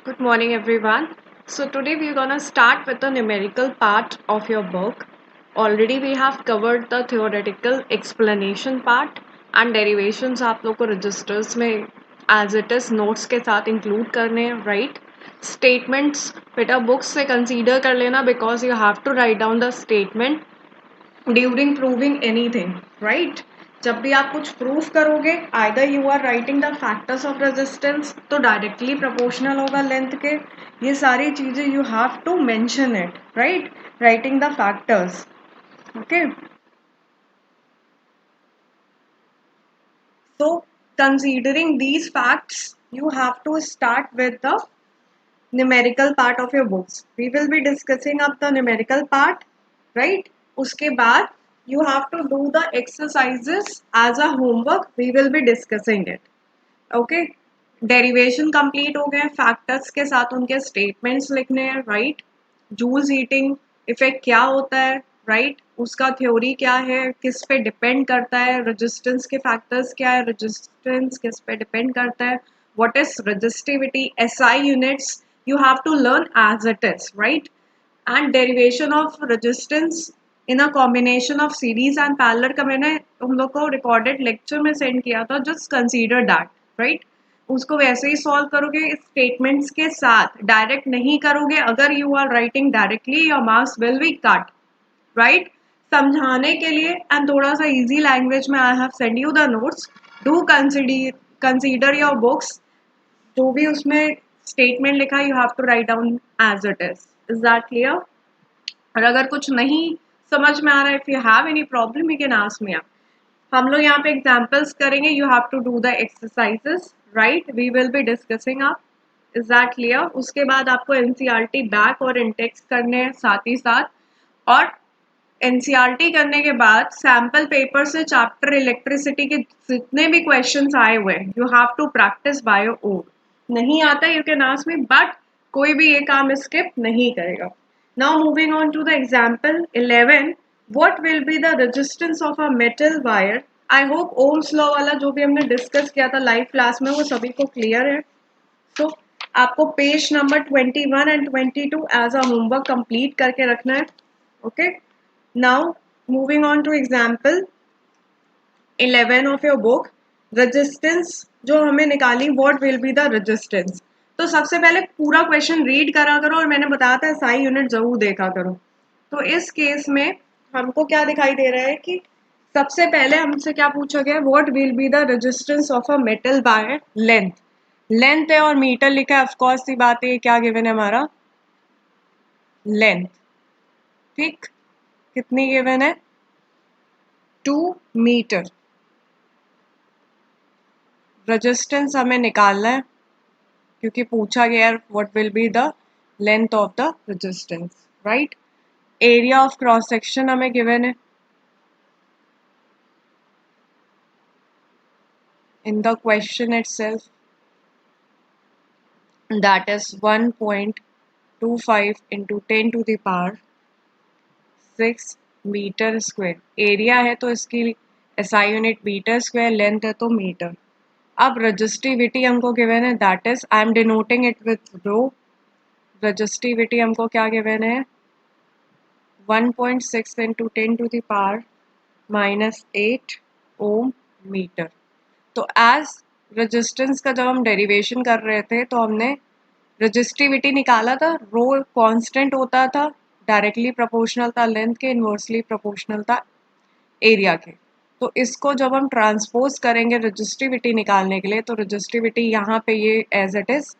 Good morning, everyone. So, today we're gonna start with the numerical part of your book. Already we have covered the theoretical explanation part and derivations आप लोग को registers में as it is notes के साथ include करने हैं, right? Statements बेटा books से consider कर लेना because you have to write down the statement during proving anything right. जब भी आप कुछ प्रूफ करोगे either you are writing the factors of resistance तो डायरेक्टली प्रोपोर्शनल होगा लेंथ के. ये सारी चीजें you have to mention it right, writing the factors. Okay, so considering these facts you have to start with the numerical part of your books. We will be discussing up the numerical part, right? उसके बाद you have to do the exercises as a homework. We will be discussing it. Okay? Derivation complete हो गए, factors के साथ उनके statements लिखने हैं, right? Joule heating effect क्या होता है, right? उसका theory क्या है, किस पे depend करता है, resistance के factors क्या है, resistance किस पे depend करता है, what is resistivity, SI units, you have to learn as it is, right? And derivation of resistance in a combination of series and parallel का मैंने तुम लोग को recorded lecture में send किया था, just consider that, right? उसको वैसे ही सॉल्व करोगे स्टेटमेंट्स के साथ, डायरेक्ट नहीं करोगे. अगर you are writing directly your marks will be cut, right. समझाने के लिए एंड थोड़ा सा इजी लैंग्वेज में I have send you the notes. Do consider your books. जो भी उसमें स्टेटमेंट लिखा you have to write down as it is. Is that clear? और अगर कुछ नहीं समझ में आ रहा है, if you have any problem you can ask me. हम लोग यहाँ पे एग्जाम्पल्स करेंगे. You have to do the exercises, right. We will be discussing up. Is that clear? उसके बाद आपको एनसीईआरटी बैक और इंटेक्स करने हैं साथ ही साथ. और एनसीईआरटी करने के बाद सैम्पल पेपर से चैप्टर इलेक्ट्रिसिटी के जितने भी क्वेश्चंस आए हुए हैं you have to practice by your own. नहीं आता you can ask me, but कोई भी ये काम स्किप नहीं करेगा. Now moving on to the example 11. what will be the resistance of a metal wire? I hope Ohm's law वाला जो भी हमने डिस्कस किया था लाइव क्लास में वो सभी को क्लियर है. तो आपको page number 21 and 22 as a homework complete करके रखना है. Okay, now moving on to example 11 of your book. Resistance जो हमें निकाली, what will be the resistance. तो सबसे पहले पूरा क्वेश्चन रीड करा करो और मैंने बताया था SI यूनिट जरूर देखा करो. तो इस केस में हमको क्या दिखाई दे रहा है कि सबसे पहले हमसे क्या पूछा गया, what will be the resistance of a metal wire length. Length है और मीटर लिखा है, ऑफकोर्स सी बात है. क्या गिवन है हमारा? लेंथ. ठीक, कितनी गिवन है? 2 मीटर. रेजिस्टेंस हमें निकालना है क्योंकि पूछा गया है what will be the length of the resistance, right. Area of cross section हमें गिवन है in the question itself, that is 1.25 into 10 to the power 6 metre square. Area है तो इसकी SI unit metre square, length है तो metre. अब resistivity हमको given है, that is I am denoting it with rho. Resistivity हमको क्या गिवन है? 1.6 into 10 to the power -8 ohm metre. तो एज रेजिस्टेंस का जब हम डेरिवेशन कर रहे थे तो हमने रजिस्टिविटी निकाला था. रो कांस्टेंट होता था, डायरेक्टली प्रोपोर्शनल था लेंथ के, इन्वर्सली प्रोपोर्शनल था एरिया के. तो इसको जब हम ट्रांसपोज करेंगे रजिस्टिविटी निकालने के लिए तो रजिस्टिविटी यहाँ पे ये एज इट इज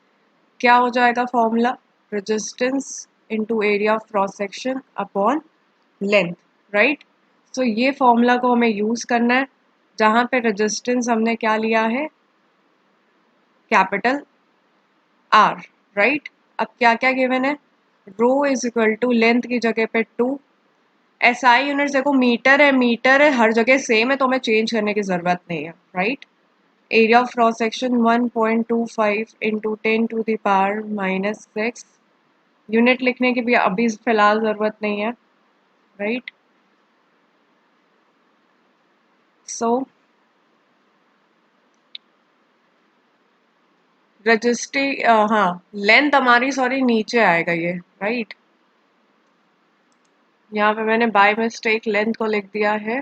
क्या हो जाएगा formula? Resistance into area of cross section upon length, right. So ये फॉर्मूला को हमें यूज करना है जहाँ पे रेजिस्टेंस हमने क्या लिया है? Capital R, right. अब क्या क्या गिवन है? रो इज इक्वल टू लेंथ की जगह पे 2. SI यूनिट देखो मीटर है, मीटर है हर जगह सेम है तो हमें चेंज करने की ज़रूरत नहीं है, right. Area of cross section 1.25 into 10 to the power -6. Unit लिखने की भी अभी फिलहाल ज़रूरत नहीं है, राइट. सो रजिस्ट्री हाँ लेंथ हमारी सॉरी नीचे आएगा ये, राइट। यहाँ पे मैंने बाय मिस्टेक लेंथ को लिख दिया है।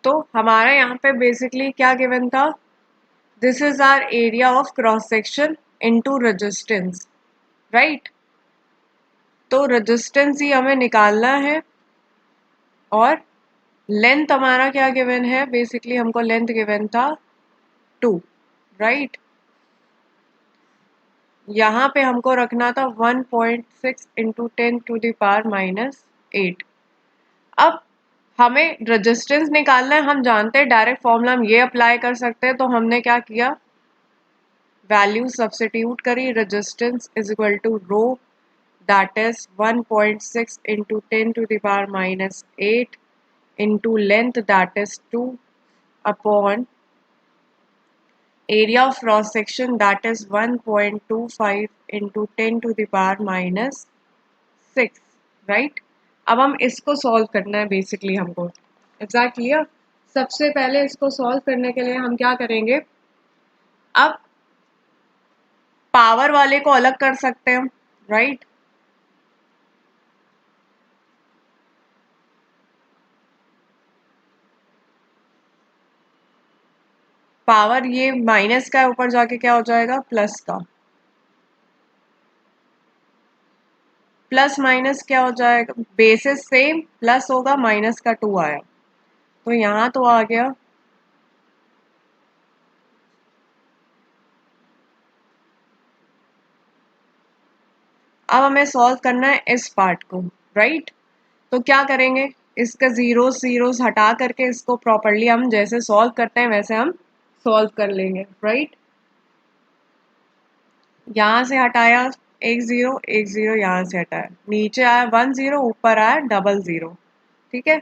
तो हमारा यहाँ पे बेसिकली क्या गिवन था, this is our area of cross section into resistance, right. तो रेजिस्टेंस ही हमें निकालना है और लेंथ हमारा क्या गिवन है, बेसिकली हमको लेंथ गिवन था 2, राइट। यहाँ पे हमको रखना था 1.6 इंटू 10⁻⁻8। अब हमें रेजिस्टेंस निकालना है, हम जानते हैं डायरेक्ट फॉर्मूला हम ये अप्लाई कर सकते हैं, तो हमने क्या किया, वैल्यू सब्स्टिट्यूट करी, resistance is equal to rho that is 1.6 into 10⁻⁸ into length that is 2 upon area of cross section that is 1.25 into 10⁻⁻6, right। अब हम इसको सॉल्व करना है बेसिकली हमको, एग्जैक्टली। सबसे पहले इसको सॉल्व करने के लिए हम क्या करेंगे, अब पावर वाले को अलग कर सकते हैं, राइट। पावर ये माइनस का ऊपर जाके क्या हो जाएगा, प्लस का, प्लस माइनस क्या हो जाएगा, बेसिस सेम, प्लस होगा, माइनस का 2 आया, तो यहाँ तो आ गया। अब हमें सॉल्व करना है इस पार्ट को, राइट। तो क्या करेंगे, इसका जीरो जीरोस हटा करके इसको प्रॉपरली हम जैसे सॉल्व करते हैं वैसे हम सॉल्व कर लेंगे, राइट। यहाँ से हटाया एक जीरो यहाँ से हटाया, नीचे आया 1 0, ऊपर आया डबल 0, ठीक है।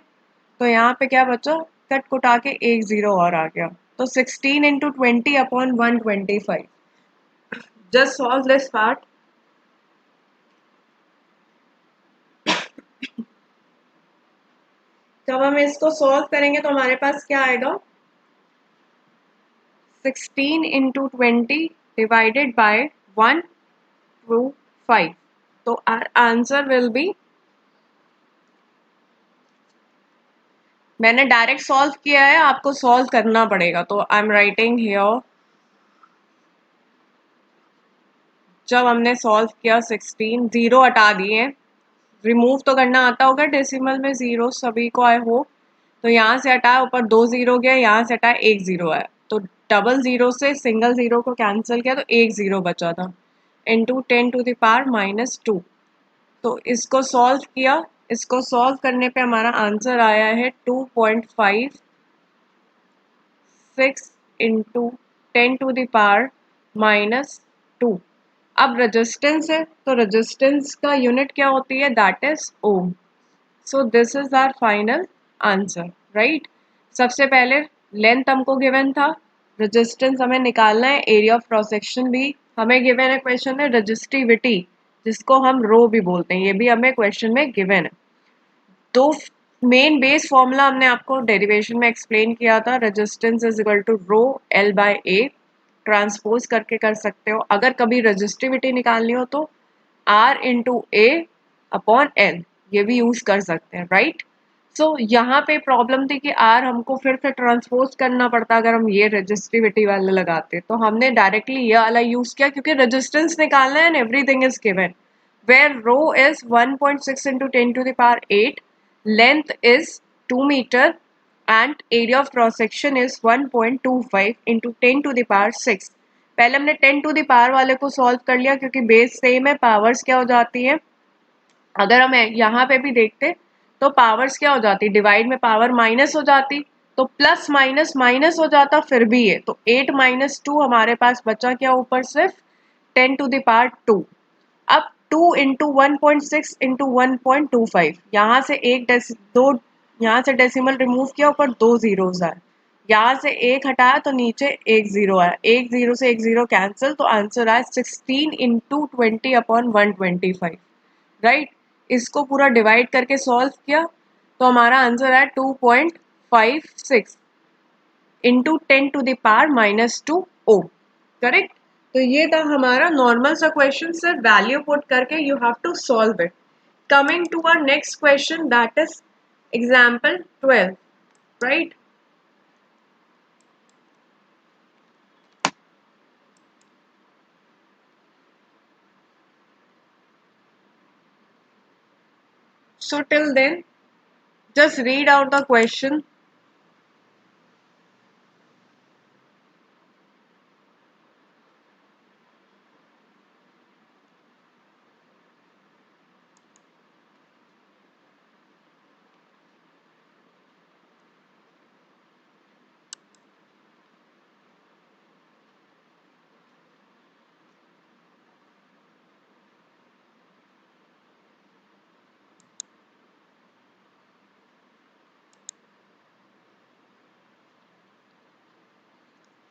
तो यहाँ पे क्या बचा, कट कुटा के एक जीरो और आ गया, तो 16 into 20 upon 125। Just solve this part. जब हम इसको सॉल्व करेंगे तो हमारे पास क्या आएगा, 16 इंटू 20 डिवाइडेड बाय 125, तो आर आंसर विल बी, मैंने डायरेक्ट सॉल्व किया है, आपको सॉल्व करना पड़ेगा, तो आई एम राइटिंग हियर। जब हमने सॉल्व किया 16, जीरो हटा दिए, रिमूव तो करना आता होगा डेसिमल में जीरो सभी को, आई होप। तो यहाँ से हटाया, ऊपर 2 जीरो गया, यहाँ से हटाया 1 जीरो आया, तो डबल जीरो से सिंगल जीरो को कैंसिल किया तो 1 जीरो बचा था, इंटू 10⁻⁻2। तो इसको सॉल्व किया, इसको सॉल्व करने पे हमारा आंसर आया है 2.56 इंटू 10⁻⁻2। अब रेजिस्टेंस है, तो रेजिस्टेंस का यूनिट क्या होती है, that is ohm. So this is our final answer, right. सबसे पहले लेंथ हमको गिवन था, रेजिस्टेंस हमें निकालना है, एरिया ऑफ क्रॉस सेक्शन भी हमें गिवन है क्वेश्चन में, रजिस्टिविटी जिसको हम रो भी बोलते हैं ये भी हमें क्वेश्चन में गिवन है। तो मेन बेस फॉर्मूला हमने आपको डेरिवेशन में एक्सप्लेन किया था, resistance is equal to rho L by A, transpose करके कर सकते हो। अगर कभी रजिस्टिविटी निकालनी हो तो R into A upon L, ये भी यूज कर सकते हैं, राइट। सो यहाँ पे प्रॉब्लम थी कि आर हमको फिर से ट्रांसपोज करना पड़ता अगर हम ये रजिस्टिविटी वाले लगाते, तो हमने डायरेक्टली ये वाला यूज किया क्योंकि रेजिस्टेंस निकालना है and everything is given, where rho is 1.6 into 10 to the power 8, length is 2 meter and area of cross section is 1.25 into 10 to the power 6। पहले हमने 10 to the power वाले को सॉल्व कर लिया क्योंकि बेस सेम है, पावर्स क्या हो जाती है, अगर हम यहाँ पे भी देखते तो पावर्स क्या हो जाती, डिवाइड में पावर माइनस हो जाती, तो प्लस माइनस माइनस हो जाता फिर भी है, तो 8 - 2 हमारे पास बचा क्या ऊपर, सिर्फ 10 to the power 2। अब 2 इंटू 1.6 इंटू 1.25, यहाँ से दो यहाँ से डेसिमल रिमूव किया, ऊपर 2 जीरोस आए, यहाँ से एक हटाया तो नीचे एक जीरो आया, एक जीरो से एक जीरो कैंसिल, तो आंसर आया 16 इंटू 20 अपॉन 125, राइट। इसको पूरा डिवाइड करके सॉल्व किया तो हमारा आंसर आया 2.56 इंटू 10⁻⁻² ओम, करेक्ट। तो ये था हमारा नॉर्मल सा क्वेश्चन, सिर्फ वैल्यू पुट करके you have to solve it. Coming to our next question, that is example 12, right. So till then, just read out the question.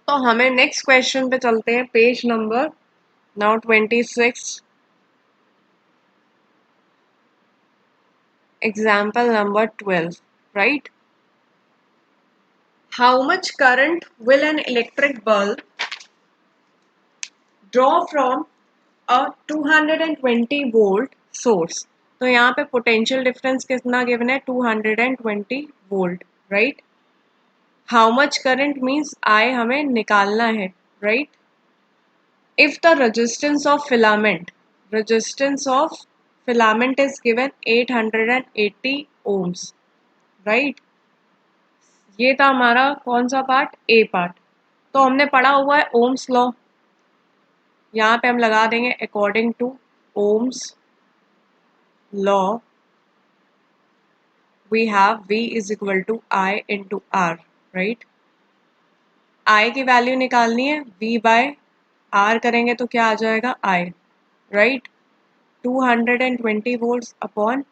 तो हमें नेक्स्ट क्वेश्चन पे चलते हैं, page number now 26, example number 12, right. How much current will an electric bulb draw from a 220 volt source. तो यहाँ पे potential difference कितना given है, 220 volt, right. How much current means I हमें निकालना है, right. If the resistance of filament is given 880 ohms, right? ये था हमारा कौन सा पार्ट, ए पार्ट। तो हमने पढ़ा हुआ है ओम्स लॉ, यहाँ पे हम लगा देंगे according to Ohm's law we have V is equal to I into R, right. I की वैल्यू निकालनी है, V बाय R करेंगे तो क्या आ जाएगा, I, right. 220 volts upon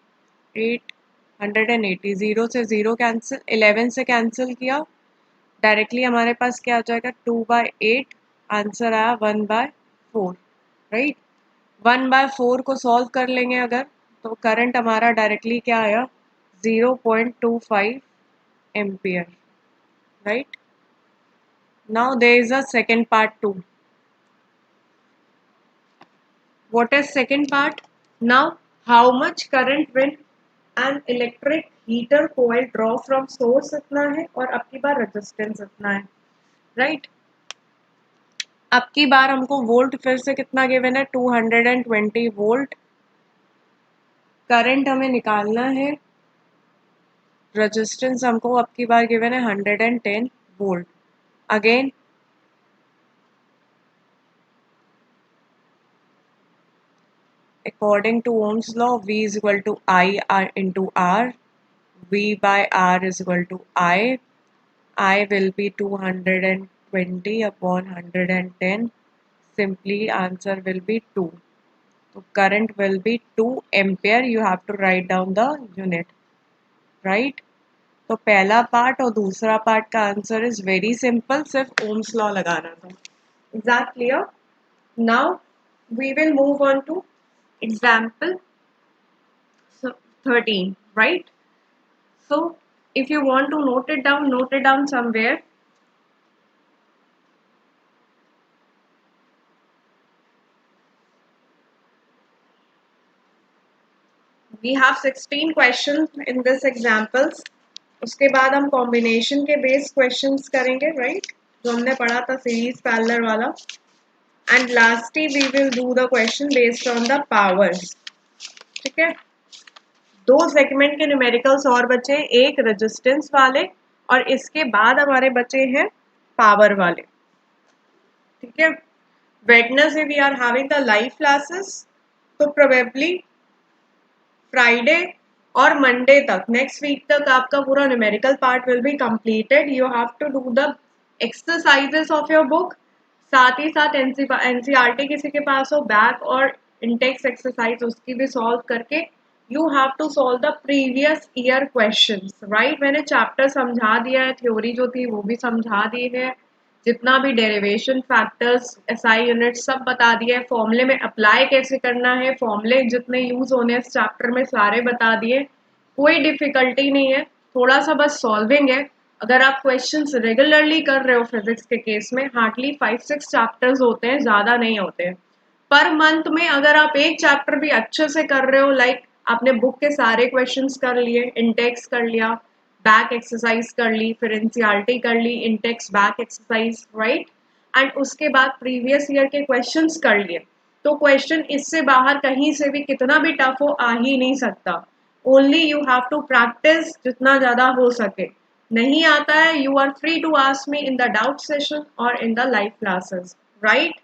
880, zero से जीरो कैंसिल, 11 से कैंसिल किया, डायरेक्टली हमारे पास क्या आ जाएगा, 2/8, आंसर आया 1/4, राइट। 1/4 को सॉल्व कर लेंगे अगर, तो करंट हमारा डायरेक्टली क्या आया, 0.25 ampere, right. Now there is a second part two. What is second part? Now, how much current will an electric heater coil draw from source इतना है और अब की बार resistance इतना है, right? अब की बार हमको वोल्ट फिर से कितना गिवन है, 220 वोल्ट। करंट हमें निकालना है, रेजिस्टेंस हमको अब की बार गिवन है 110 volt. Again according to Ohm's law, V is equal to I into R. V by R is equal to I will be 220 upon 110. Simply answer will be 2. So current will be 2 ampere. You have to write down the unit, right? तो पहला part और दूसरा part का answer is very simple, सिर्फ Ohm's law लगाना था। Is that clear? Now we will move on to example 13, right? So if you want to note it down somewhere. We have 16 questions in this examples. उसके बाद हम combination के base questions करेंगे, right, जो हमने पढ़ा था सीरीज पैरेलल वाला। And lastly we will do the question based on the powers, ठीक है। दो सेगमेंट के न्यूमेरिकल्स और बचे, एक रेजिस्टेंस वाले और इसके बाद हमारे बचे हैं पावर वाले, ठीक है। Wednesday we are having the live classes, तो प्रोबेबली फ्राइडे और मंडे तक, नेक्स्ट वीक तक आपका पूरा numerical part will be completed. You have to do the exercises of your book, साथ ही साथ एनसीईआरटी किसी के पास हो बैक और इंटेक्स एक्सरसाइज उसकी भी सॉल्व करके you have to solve the previous year questions, right. मैंने चैप्टर समझा दिया है, थ्योरी जो थी वो भी समझा दी है, जितना भी डेरिवेशन फैक्टर्स एसआई यूनिट सब बता दिए, फॉर्मूले में अप्लाई कैसे करना है, फॉर्मूले जितने यूज होने हैं इस चैप्टर में सारे बता दिए, कोई डिफिकल्टी नहीं है, थोड़ा सा बस सॉल्विंग है। अगर आप क्वेश्चंस रेगुलरली कर रहे हो फिजिक्स के केस में, हार्डली 5-6 चैप्टर्स होते हैं, ज़्यादा नहीं होते हैं। पर मंथ में अगर आप एक चैप्टर भी अच्छे से कर रहे हो, लाइक आपने बुक के सारे क्वेश्चंस कर लिए, इंटेक्स कर लिया, बैक एक्सरसाइज कर ली, फिर एनसीईआरटी कर ली, intext back exercise, right, and उसके बाद प्रीवियस ईयर के क्वेश्चंस कर लिए, तो क्वेश्चन इससे बाहर कहीं से भी कितना भी टफ हो आ ही नहीं सकता। Only you have to practice जितना ज़्यादा हो सके। नहीं आता है, you are free to ask me in the doubt session और in the live classes, right.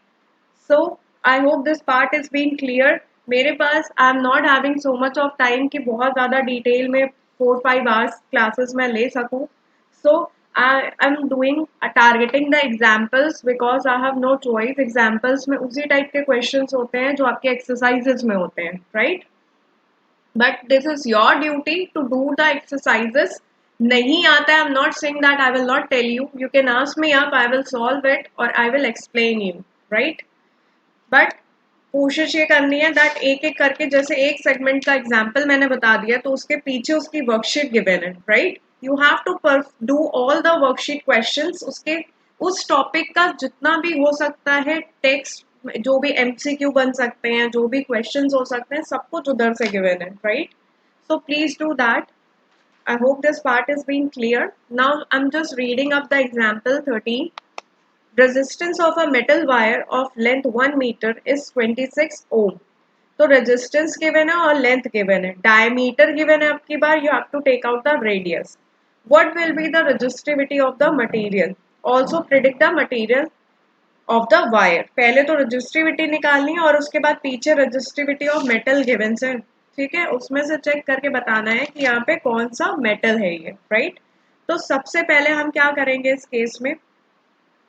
So I hope this part is being clear. मेरे पास I am not having so much of time कि बहुत ज़्यादा detail में 4-5 hours classes में ले सकूँ। So I am doing targeting the examples because I have no choice. Examples में उसी टाइप के क्वेश्चंस होते हैं जो आपके एक्सरसाइजेज में होते हैं, right. But this is your duty to do the exercises. नहीं आता है, I am not saying that I will not tell you, you can ask me up, I will solve it और I will explain you, right. But कोशिश ये करनी है that एक एक करके, जैसे एक सेगमेंट का एग्जाम्पल मैंने बता दिया तो उसके पीछे उसकी वर्कशीट गिवन है, right. You have to do all the worksheet questions, उसके उस टॉपिक का जितना भी हो सकता है टेक्स्ट, जो भी एमसीक्यू बन सकते हैं, जो भी क्वेश्चंस हो सकते हैं, सब कुछ उधर से गिवन है, right. So please do that. I hope this part is being clear. Now I'm just reading up the example 13. Resistance of a metal wire of length 1 meter is 26 ohm. तो resistance given है और length given है, diameter given है, आपकी बार you have to take out the radius. What will be the resistivity of the material, also predict the material of the wire. पहले तो resistivity निकालनी है और उसके बाद पीछे रेजिस्टिविटी ऑफ मेटल गिवन है, ठीक है, उसमें से चेक करके बताना है कि यहाँ पे कौन सा मेटल है ये, राइट। तो सबसे पहले हम क्या करेंगे इस केस में,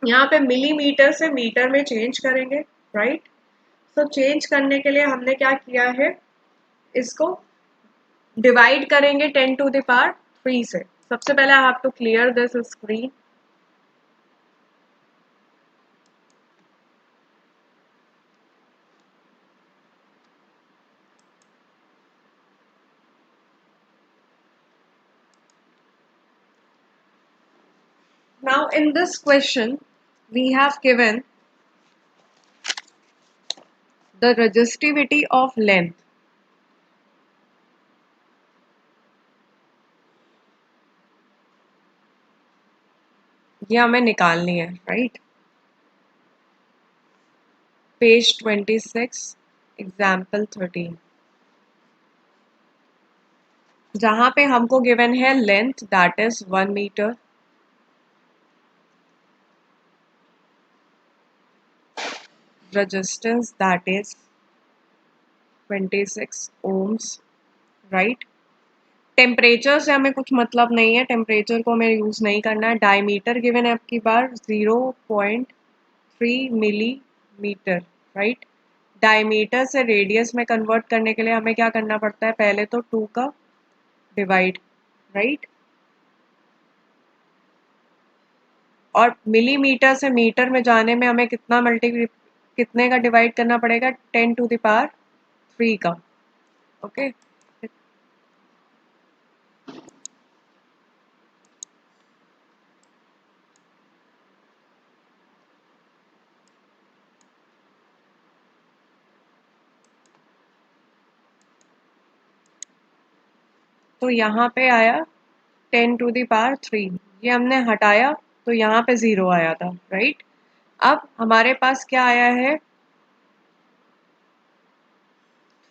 यहाँ पे मिलीमीटर से मीटर में चेंज करेंगे, राइट। तो चेंज करने के लिए हमने क्या किया है, इसको डिवाइड करेंगे 10⁻³ से। सबसे पहले I have to clear this screen. Now in this question we have given the resistivity of length. ये हमें निकालनी है, राइट। पेज 26 एग्जाम्पल 13, जहां पे हमको गिवन है length that is 1 metre, resistance that is 26 ohms, right. Temperature से हमें कुछ मतलब नहीं है, टेम्परेचर को हमें यूज़ नहीं करना है। डायमीटर गिवन है आपकी बार 0.3 मिलीमीटर, राइट। डायमीटर से रेडियस में कन्वर्ट करने के लिए हमें क्या करना पड़ता है, पहले तो 2 का डिवाइड, राइट, और मिलीमीटर से मीटर में जाने में हमें कितने का डिवाइड करना पड़ेगा, 10⁻³ का, ओके। तो यहाँ पे आया 10⁻³, ये हमने हटाया तो यहाँ पे 0 आया था, राइट। अब हमारे पास क्या आया है,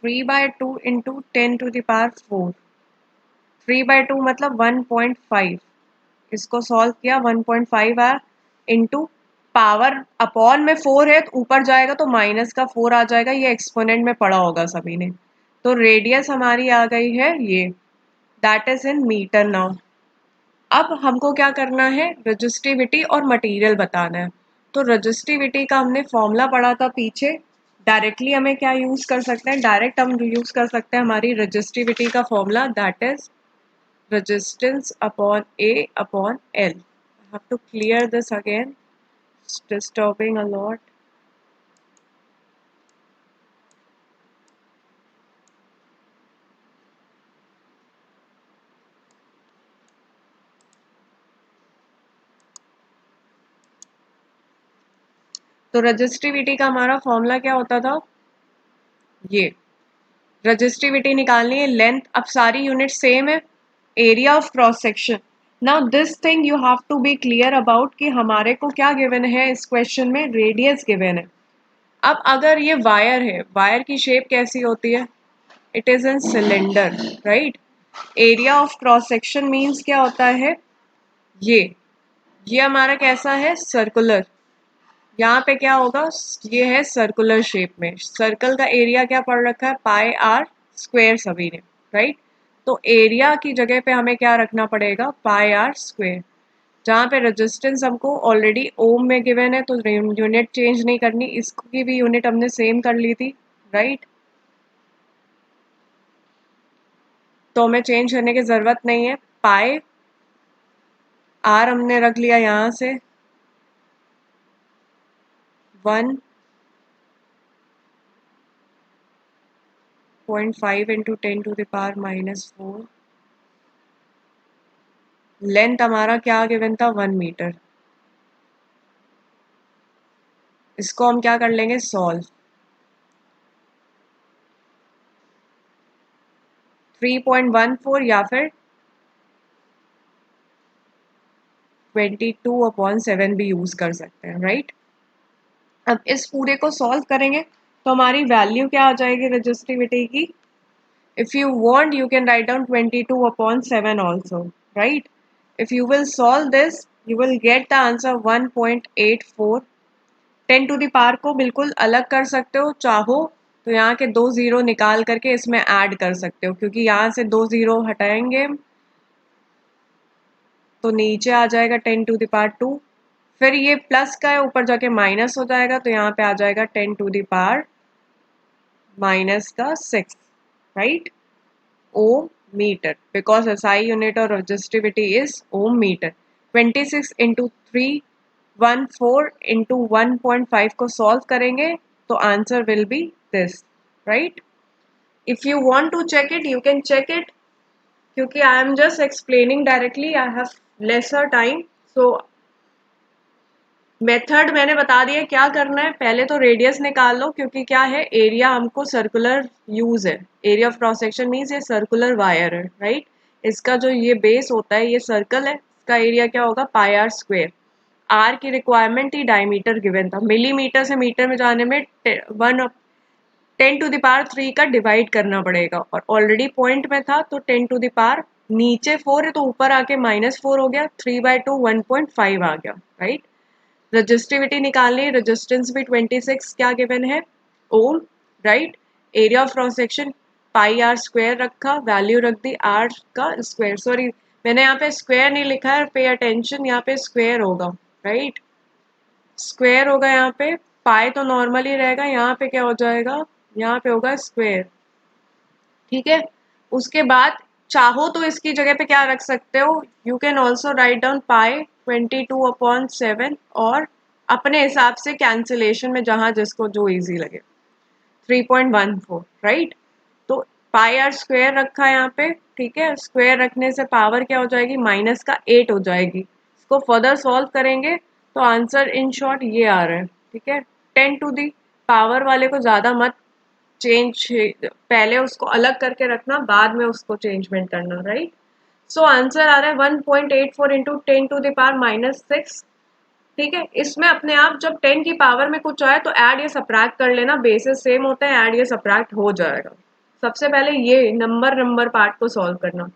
3/2 इंटू 10⁻⁴, 3/2 मतलब 1.5, इसको सॉल्व किया 1.5 आया, इंटू पावर अपॉन में 4 है तो ऊपर जाएगा तो माइनस का 4 आ जाएगा, ये एक्सपोनेंट में पढ़ा होगा सभी ने। तो रेडियस हमारी आ गई है ये, that is in metre. Now अब हमको क्या करना है, रजिस्टिविटी और मटेरियल बताना है। तो रजिस्टिविटी का हमने फॉर्मूला पढ़ा था पीछे, डायरेक्टली हमें क्या यूज कर सकते हैं, डायरेक्ट हम यूज कर सकते हैं हमारी रेजिस्टिविटी का formula, that is resistance upon A upon L. I have to clear this again. It's disturbing a lot. तो रजिस्टिविटी का हमारा फॉर्मूला क्या होता था, ये रजिस्टिविटी निकालनी है, लेंथ, अब सारी यूनिट सेम है, area of cross section. Now this thing you have to be clear about कि हमारे को क्या गिवन है इस क्वेश्चन में, रेडियस गिवन है. अब अगर ये वायर है, वायर की शेप कैसी होती है, it is in cylinder, right. Area of cross section means क्या होता है, ये हमारा कैसा है, सर्कुलर. यहाँ पे क्या होगा, ये है सर्कुलर शेप में, सर्कल का एरिया क्या पढ़ रखा है, पाई आर स्क्वायर सभी ने, राइट. तो एरिया की जगह पे हमें क्या रखना पड़ेगा, पाई आर स्क्वायर. जहाँ पे रेजिस्टेंस हमको ऑलरेडी ओम में गिवन है तो यूनिट चेंज नहीं करनी, इसकी भी यूनिट हमने सेम कर ली थी, राइट. तो हमें चेंज करने की ज़रूरत नहीं है. पाई आर हमने रख लिया यहाँ से 1.5 इंटू 10⁻⁻⁴. लेंथ हमारा क्या गिवन था, 1 मीटर. इसको हम क्या कर लेंगे, सॉल्व. 3.14 या फिर 22/7 भी यूज कर सकते हैं, राइट. अब इस पूरे को सॉल्व करेंगे तो हमारी वैल्यू क्या आ जाएगी रेजिस्टिविटी की. If you want you can write down 22/7 also, right. If you will solve this you will get the answer 1.84. 10 to the power को बिल्कुल अलग कर सकते हो, चाहो तो यहाँ के 2 जीरो निकाल करके इसमें ऐड कर सकते हो, क्योंकि यहाँ से 2 जीरो हटाएंगे तो नीचे आ जाएगा 10 टू द पावर 2. फिर ये प्लस का है, ऊपर जाके माइनस हो जाएगा तो यहाँ पे आ जाएगा 10 to the power -6, right. Ohm metre, because SI unit और resistivity is ohm metre. 26 into 314 into 1.5 को सॉल्व करेंगे तो answer will be this, right. If you want to check it you can check it, क्योंकि I am just explaining directly, I have lesser time. So method मैंने बता दिया क्या करना है. पहले तो रेडियस निकाल लो, क्योंकि क्या है, एरिया हमको सर्कुलर यूज है. Area of cross section means ये सर्कुलर वायर है, राइट. इसका जो ये बेस होता है ये सर्कल है, इसका एरिया क्या होगा, पाई आर स्क्वायर. आर की रिक्वायरमेंट थी, डायमीटर गिवन था, मिलीमीटर से मीटर में जाने में 10 टू द पावर 3 का डिवाइड करना पड़ेगा, और ऑलरेडी पॉइंट में था तो 10 टू द पावर, नीचे 4 है तो ऊपर आके -4 हो गया, 3/2 1.5 आ गया, राइट. रजिस्टिविटी निकालनी, रेजिस्टेंस भी 26 क्या गिवन है, ohm, right. Area of cross section pi r square रखा, वैल्यू रख दी आर का स्क्वायर, सॉरी मैंने यहाँ पे स्क्वायर नहीं लिखा है, पे अटेंशन, यहाँ पे स्क्वायर होगा, राइट. स्क्वायर होगा यहाँ पे, पाई तो नॉर्मल ही रहेगा, यहाँ पे क्या हो जाएगा, यहाँ पे होगा स्क्वायर, ठीक है. उसके बाद चाहो तो इसकी जगह पे क्या रख सकते हो, you can also write down pi 22/7, और अपने हिसाब से कैंसिलेशन में जहां जिसको जो इजी लगे 3.14, राइट. तो पाई आर स्क्वायर रखा है यहाँ पे, ठीक है. स्क्वायर रखने से पावर क्या हो जाएगी, -8 हो जाएगी. इसको फर्दर सॉल्व करेंगे तो आंसर इन शॉर्ट ये आ रहा है, ठीक है. 10 टू दी पावर वाले को ज़्यादा मत चेंज, पहले उसको अलग करके रखना, बाद में उसको चेंजमेंट करना, राइट. सो आंसर आ रहा है 1.84 इंटू 10 टू द पावर -6, ठीक है. इसमें अपने आप जब 10 की पावर में कुछ आए तो ऐड या सब्ट्रैक्ट कर लेना, बेसिस सेम होता है, ऐड या सब्ट्रैक्ट हो जाएगा. सबसे पहले ये नंबर पार्ट को सॉल्व करना.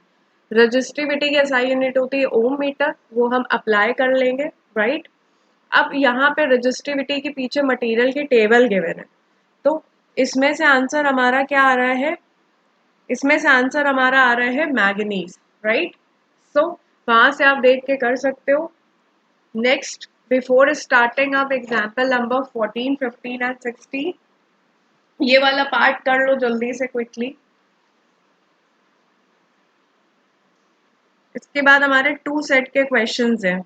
रजिस्टिविटी की एसआई यूनिट होती है ओम मीटर, वो हम अप्लाई कर लेंगे, राइट. अब यहाँ पे रजिस्टिविटी के पीछे मटेरियल की टेबल गिवन है, तो इसमें से आंसर हमारा क्या आ रहा है, इसमें से आंसर हमारा आ रहा है मैग्नीज, राइट. सो वहां से आप देख के कर सकते हो. Next, before starting of example number 14, 15 and 16, ये वाला पार्ट कर लो जल्दी से क्विकली। इसके बाद हमारे 2 सेट के क्वेश्चंस हैं।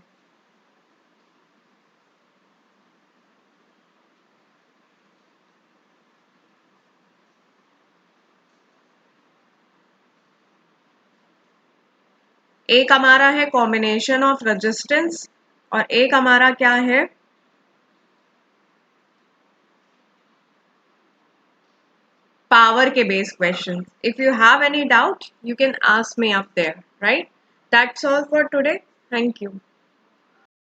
एक हमारा है कॉम्बिनेशन ऑफ रेजिस्टेंस और एक हमारा क्या है, power ke based questions. If you have any doubt, you can ask me up there, right? That's all for today. Thank you.